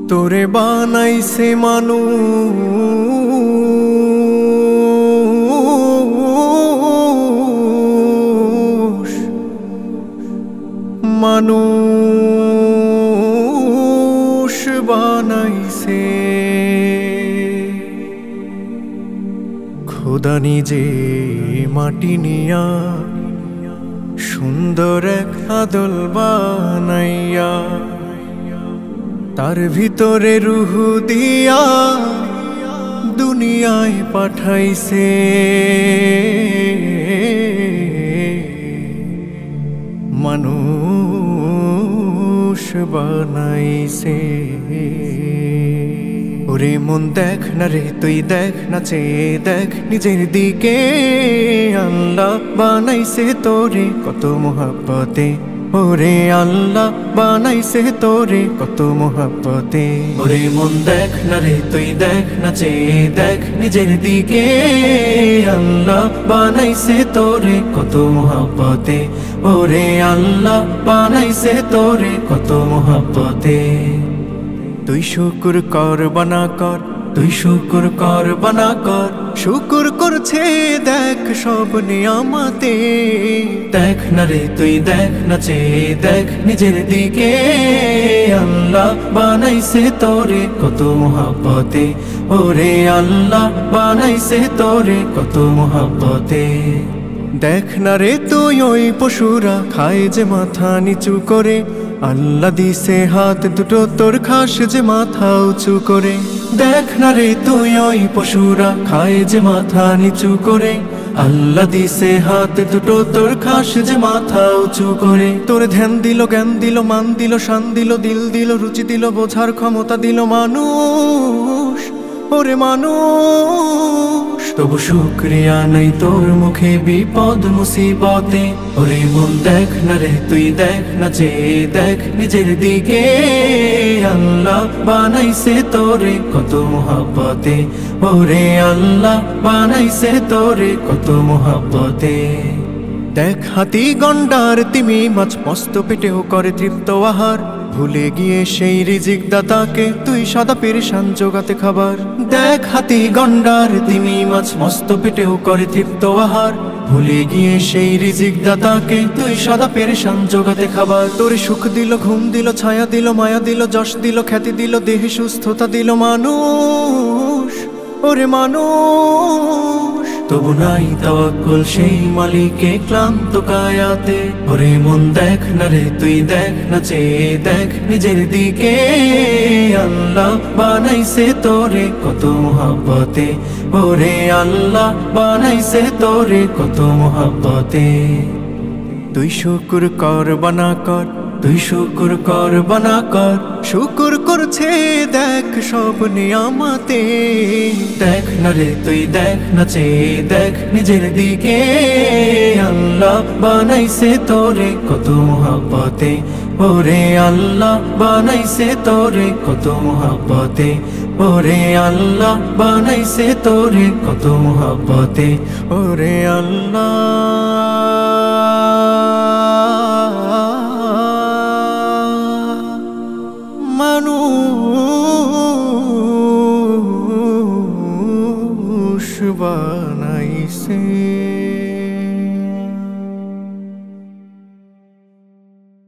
তোরে বানাইছে মানুষ, মানুষ বানাইছে খোদা নিজে মাটি নিয়া সুন্দর এক আদল বানাইয়া তার ভিতরে রূহ দিয়া দুনিয়ায় পাঠাইছে। মানুষ বানাইছে। ওরে মন দেখ না রে তুই দেখ না চেয়ে দেখ নিজের দিকে, আল্লাহ বানাইছে তোরে কত মোহাব্বতে। ওরে আল্লাহ বানাইছে তোরে কত মোহাব্বতে। ওরে মন দেখ না রে তুই দেখ না চেয়ে দেখ নিজের দিকে, আল্লাহ বানাইছে তোরে কত মোহাব্বতে। ওরে আল্লাহ বানাইছে তোরে কত মোহাব্বতে। তুই শুকুর কর বানা কর, তুই শুকুর কর বানা কর, শুকুর করছে দেখ সব নিয়ামতে। দেখ না রে তুই দেখ না চেয়ে দেখ নিজের দিকে, আল্লাহ বানাইছে তোরে কত মোহাব্বতে। ওরে আল্লাহ বানাইছে তোরে কত মোহাব্বতে। দেখ না রে তুই ওই পশুরা খায় যে মাথা নিচু করে, আল্লাহ দিছে হাত দুটো তোর খাস যে মাথা উঁচু করে। দেখ না রে তুই ওই পশুরা খায় যে মাথা নিচু করে, আল্লাহ দিছে হাত দুটো তোর খাস যে মাথা উঁচু করে। তোর ধ্যান দিল জ্ঞান দিল মান দিল শান দিল দিল দিল রুচি দিল বোঝার ক্ষমতা দিল মানুষ। ওরে মানুষ তবু শুকরিয়া নাই তোর মুখে বিপদ মুসিবতে। ওরে মন দেখ না রে তুই দেখ না চেয়ে দেখ নিজের দিকে, আল্লাহ বানাইছে তোরে কত মোহাব্বতে। ওরে আল্লাহ বানাইছে তোরে কত মোহাব্বতে। দেখ হাতি গন্ডার তিমি মাছ মস্ত পেটেও করে তৃপ্ত আহার, ভুলে গিয়ে সেই রিজিক দাতাকে তুই সদা পেরেশান জোগাতে খাবার। দেখ হাতি গন্ডার তিমি মাছ মস্ত পেটেও করে তৃপ্ত আহার, ভুলে গিয়ে সেই রিজিক দাতাকে তুই সদা পেরেশান জোগাতে খাবার। তোরে সুখ দিল ঘুম দিল ছায়া দিল মায়া দিল যশ দিল খ্যাতি দিল দেহে সুস্থতা দিল মানুষ। ওরে মানুষ তবু নাই তাওয়াক্কুল সেই মালিকে ক্লান্ত কায়াতে। ওরে মন দেখ না রে তুই দেখ না চেয়ে দেখ নিজের দিকে, আল্লাহ বানাইছে তোরে কত মোহাব্বতে। ওরে আল্লাহ বানাইছে তোরে কত মোহাব্বতে। তুই শুকুর কর বানা কর, তুই শুকুর কর বানা কর, শুকুর করছে দেখ সব নিয়ামতে। দেখ না রে তুই দেখ না চেয়ে দেখ নিজের দিকে, আল্লাহ বানাইছে তোরে কত মোহাব্বতে। ওরে আল্লাহ বানাইছে তোরে কত মোহাব্বতে। ওরে আল্লাহ বানাইছে তোরে কত মোহাব্বতে। ওরে আল্লাহ।